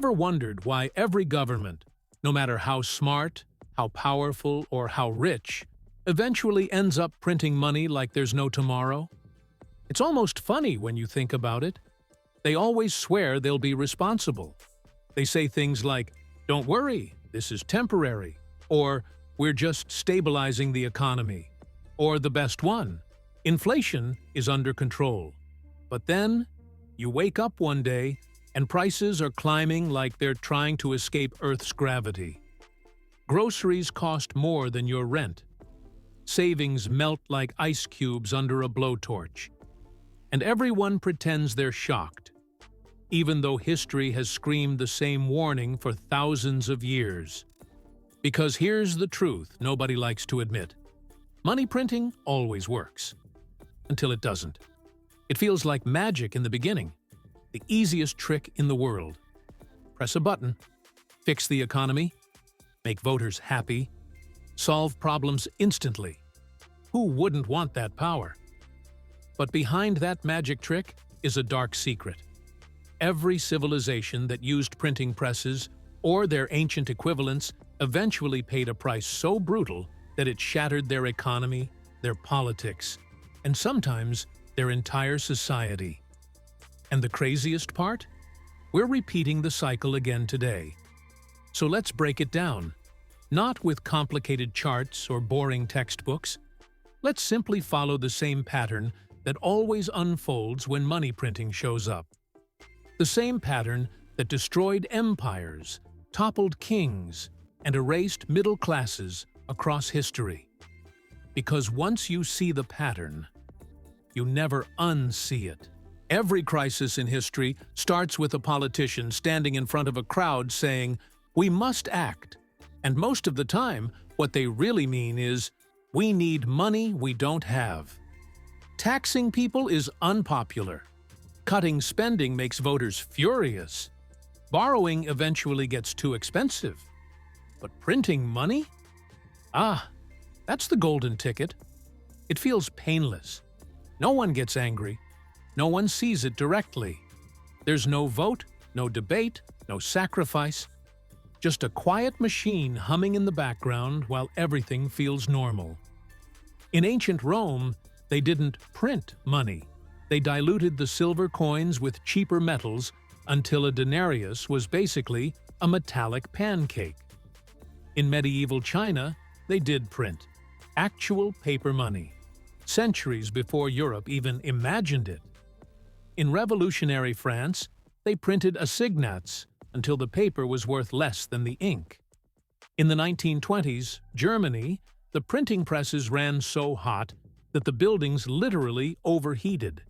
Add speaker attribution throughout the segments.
Speaker 1: Ever wondered why every government, no matter how smart, how powerful, or how rich, eventually ends up printing money like there's no tomorrow? It's almost funny when you think about it. They always swear they'll be responsible. They say things like, "Don't worry, this is temporary," or "We're just stabilizing the economy," or the best one, "Inflation is under control." But then, you wake up one day and prices are climbing like they're trying to escape Earth's gravity. Groceries cost more than your rent. Savings melt like ice cubes under a blowtorch. And everyone pretends they're shocked, even though history has screamed the same warning for thousands of years. Because here's the truth nobody likes to admit. Money printing always works. Until it doesn't. It feels like magic in the beginning. The easiest trick in the world. Press a button, fix the economy, make voters happy, solve problems instantly. Who wouldn't want that power? But behind that magic trick is a dark secret. Every civilization that used printing presses or their ancient equivalents eventually paid a price so brutal that it shattered their economy, their politics, and sometimes their entire society. And the craziest part? We're repeating the cycle again today. So let's break it down. Not with complicated charts or boring textbooks. Let's simply follow the same pattern that always unfolds when money printing shows up. The same pattern that destroyed empires, toppled kings, and erased middle classes across history. Because once you see the pattern, you never unsee it. Every crisis in history starts with a politician standing in front of a crowd saying, "We must act." And most of the time, what they really mean is, "We need money we don't have." Taxing people is unpopular. Cutting spending makes voters furious. Borrowing eventually gets too expensive. But printing money? That's the golden ticket. It feels painless. No one gets angry. No one sees it directly. There's no vote, no debate, no sacrifice. Just a quiet machine humming in the background while everything feels normal. In ancient Rome, they didn't print money. They diluted the silver coins with cheaper metals until a denarius was basically a metallic pancake. In medieval China, they did print actual paper money, centuries before Europe even imagined it. In revolutionary France, they printed assignats until the paper was worth less than the ink. In the 1920s, Germany, the printing presses ran so hot that the buildings literally overheated.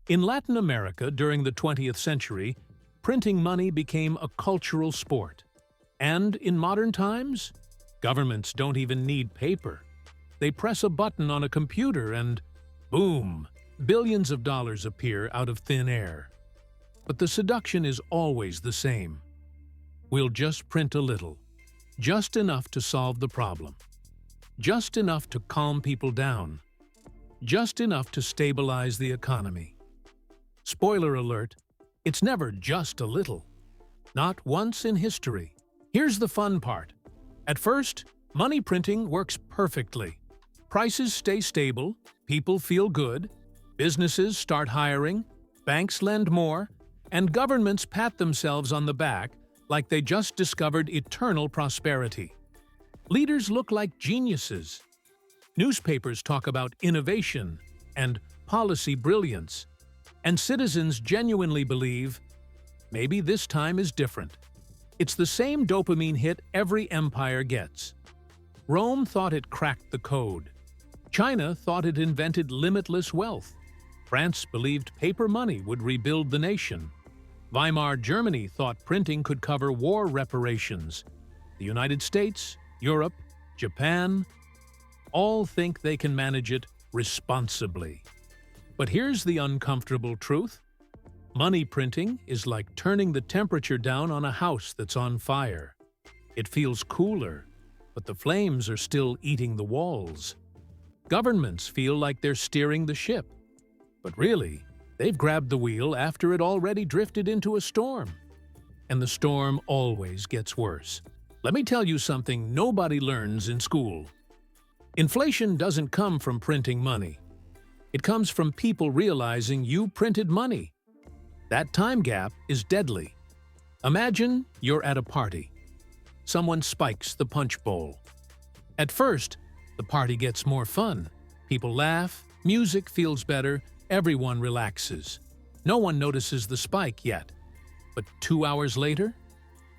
Speaker 1: In Latin America during the 20th century, printing money became a cultural sport. And in modern times, governments don't even need paper. They press a button on a computer and, boom, billions of dollars appear out of thin air. But the seduction is always the same. We'll just print a little, just enough to solve the problem, just enough to calm people down, just enough to stabilize the economy. Spoiler alert, it's never just a little. Not once in history. Here's the fun part. At first, money printing works perfectly. Prices stay stable, people feel good, businesses start hiring, banks lend more, and governments pat themselves on the back like they just discovered eternal prosperity. Leaders look like geniuses. Newspapers talk about innovation and policy brilliance, and citizens genuinely believe, maybe this time is different. It's the same dopamine hit every empire gets. Rome thought it cracked the code. China thought it invented limitless wealth. France believed paper money would rebuild the nation. Weimar Germany thought printing could cover war reparations. The United States, Europe, Japan, all think they can manage it responsibly. But here's the uncomfortable truth. Money printing is like turning the temperature down on a house that's on fire. It feels cooler, but the flames are still eating the walls. Governments feel like they're steering the ship. But really, they've grabbed the wheel after it already drifted into a storm. and the storm always gets worse. Let me tell you something nobody learns in school. Inflation doesn't come from printing money. It comes from people realizing you printed money. That time gap is deadly. Imagine you're at a party. Someone spikes the punch bowl. At first, the party gets more fun. People laugh, music feels better, everyone relaxes. No one notices the spike yet. But 2 hours later,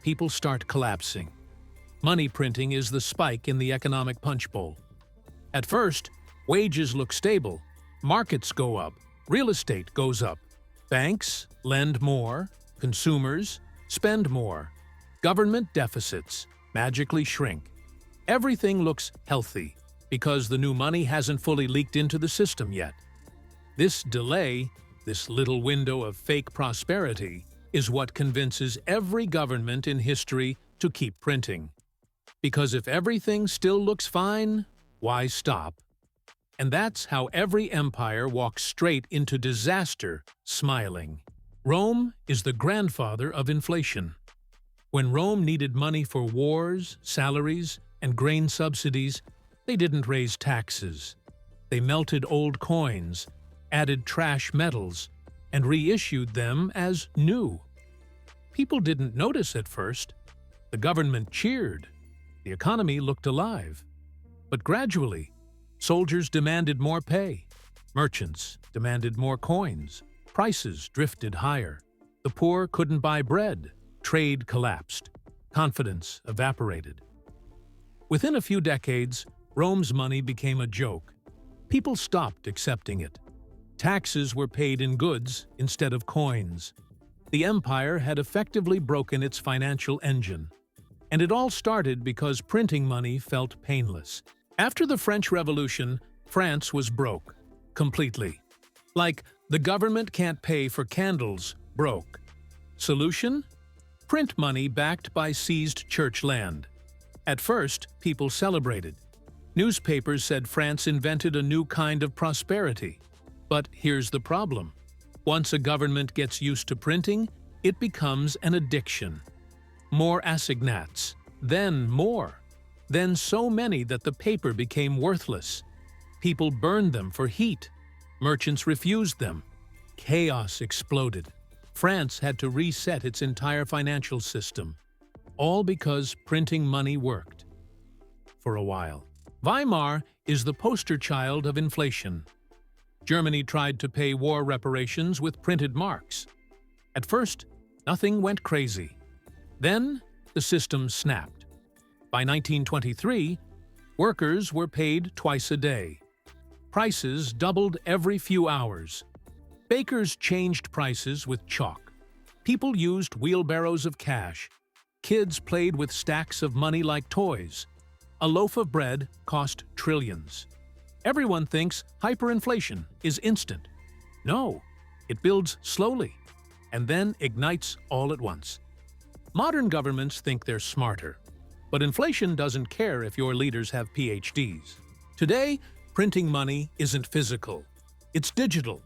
Speaker 1: people start collapsing. Money printing is the spike in the economic punch bowl. At first, wages look stable. Markets go up. Real estate goes up. Banks lend more. Consumers spend more. Government deficits magically shrink. Everything looks healthy because the new money hasn't fully leaked into the system yet. This delay, this little window of fake prosperity, is what convinces every government in history to keep printing. Because if everything still looks fine, why stop? And that's how every empire walks straight into disaster, smiling. Rome is the grandfather of inflation. When Rome needed money for wars, salaries, and grain subsidies, they didn't raise taxes. They melted old coins, added trash metals, and reissued them as new. People didn't notice at first. The government cheered. The economy looked alive. But gradually, soldiers demanded more pay. Merchants demanded more coins. Prices drifted higher. The poor couldn't buy bread. Trade collapsed. Confidence evaporated. Within a few decades, Rome's money became a joke. People stopped accepting it. Taxes were paid in goods instead of coins. The empire had effectively broken its financial engine. And it all started because printing money felt painless. After the French Revolution, France was broke. Completely. Like, the government can't pay for candles, broke. Solution? Print money backed by seized church land. At first, people celebrated. Newspapers said France invented a new kind of prosperity. But here's the problem. Once a government gets used to printing, it becomes an addiction. More assignats, then more. Then so many that the paper became worthless. People burned them for heat. Merchants refused them. Chaos exploded. France had to reset its entire financial system. All because printing money worked. For a while. Weimar is the poster child of inflation. Germany tried to pay war reparations with printed marks. At first, nothing went crazy. Then, the system snapped. By 1923, workers were paid twice a day. Prices doubled every few hours. Bakers changed prices with chalk. People used wheelbarrows of cash. Kids played with stacks of money like toys. A loaf of bread cost trillions. Everyone thinks hyperinflation is instant. No, it builds slowly, and then ignites all at once. Modern governments think they're smarter, but inflation doesn't care if your leaders have PhDs. Today, printing money isn't physical. It's digital.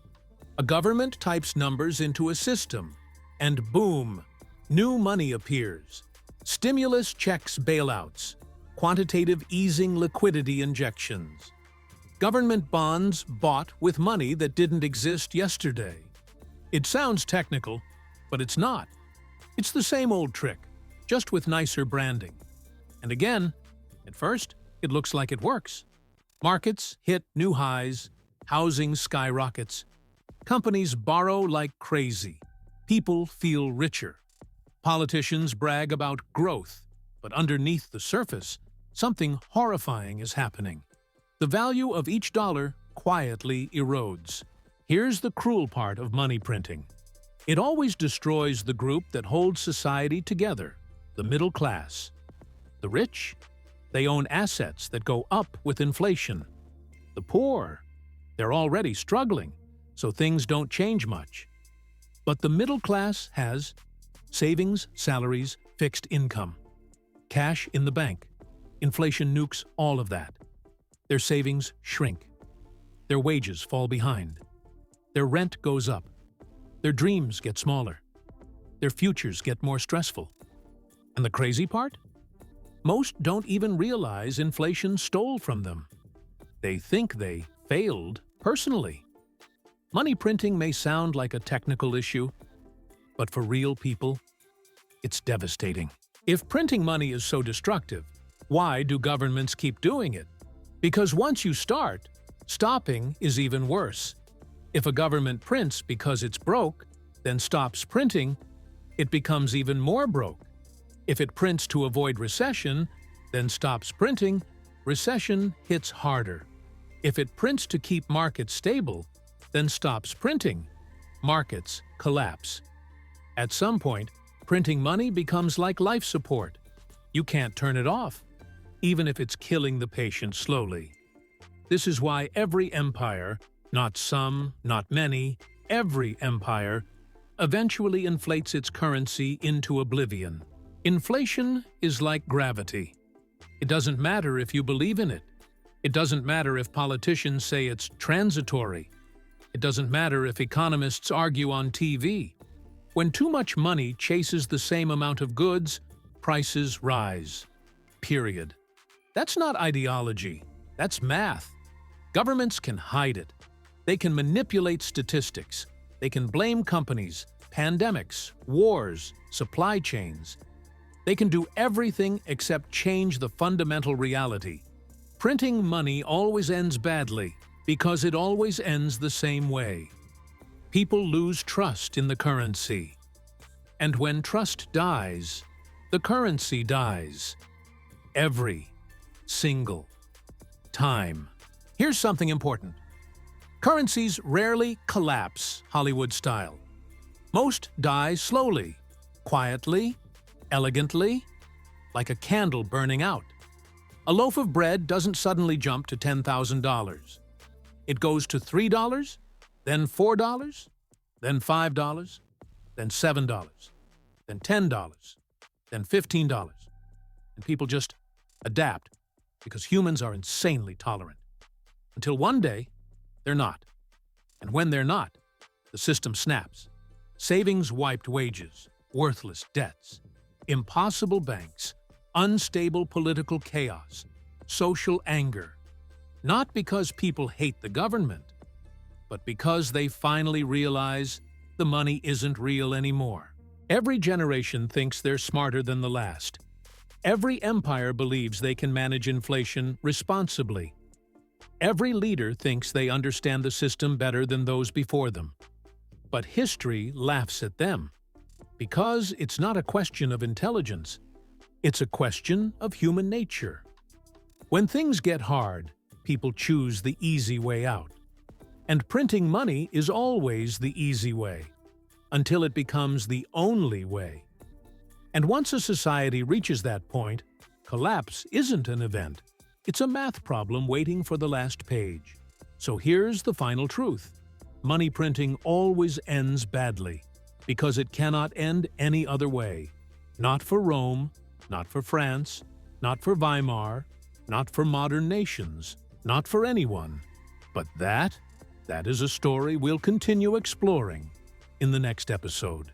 Speaker 1: A government types numbers into a system, and boom, new money appears. Stimulus checks bailouts, quantitative easing liquidity injections. Government bonds bought with money that didn't exist yesterday. It sounds technical, but it's not. It's the same old trick, just with nicer branding. And again, at first, it looks like it works. Markets hit new highs, housing skyrockets. Companies borrow like crazy. People feel richer. Politicians brag about growth, but underneath the surface, something horrifying is happening. The value of each dollar quietly erodes. Here's the cruel part of money printing. It always destroys the group that holds society together, the middle class. The rich? They own assets that go up with inflation. The poor? They're already struggling, so things don't change much. But the middle class has savings, salaries, fixed income, cash in the bank. Inflation nukes all of that. Their savings shrink. Their wages fall behind. Their rent goes up. Their dreams get smaller. their futures get more stressful. And the crazy part? Most don't even realize inflation stole from them. They think they failed personally. Money printing may sound like a technical issue, but for real people, it's devastating. If printing money is so destructive, why do governments keep doing it? Because once you start, stopping is even worse. If a government prints because it's broke, then stops printing, it becomes even more broke. If it prints to avoid recession, then stops printing, recession hits harder. If it prints to keep markets stable, then stops printing, markets collapse. At some point, printing money becomes like life support. You can't turn it off, even if it's killing the patient slowly. This is why every empire, not some, not many, every empire, eventually inflates its currency into oblivion. Inflation is like gravity. It doesn't matter if you believe in it. It doesn't matter if politicians say it's transitory. It doesn't matter if economists argue on TV. When too much money chases the same amount of goods, prices rise. Period. That's not ideology. That's math. Governments can hide it. They can manipulate statistics. They can blame companies, pandemics, wars, supply chains. They can do everything except change the fundamental reality. Printing money always ends badly because it always ends the same way. People lose trust in the currency. And when trust dies, the currency dies. Every single time. Here's something important. Currencies rarely collapse Hollywood style. Most die slowly, quietly, elegantly, like a candle burning out. A loaf of bread doesn't suddenly jump to $10,000. It goes to $3, then $4, then $5, then $7, then $10, then $15. And people just adapt because humans are insanely tolerant. Until one day, they're not. And when they're not, the system snaps. Savings wiped wages, worthless debts, impossible banks, unstable political chaos, social anger. Not because people hate the government, but because they finally realize the money isn't real anymore. Every generation thinks they're smarter than the last. Every empire believes they can manage inflation responsibly. Every leader thinks they understand the system better than those before them. But history laughs at them, because it's not a question of intelligence. It's a question of human nature. When things get hard, people choose the easy way out. And printing money is always the easy way, until it becomes the only way. And once a society reaches that point, collapse isn't an event. It's a math problem waiting for the last page. So here's the final truth. Money printing always ends badly, because it cannot end any other way. Not for Rome, not for France, not for Weimar, not for modern nations, not for anyone. But that is a story we'll continue exploring in the next episode.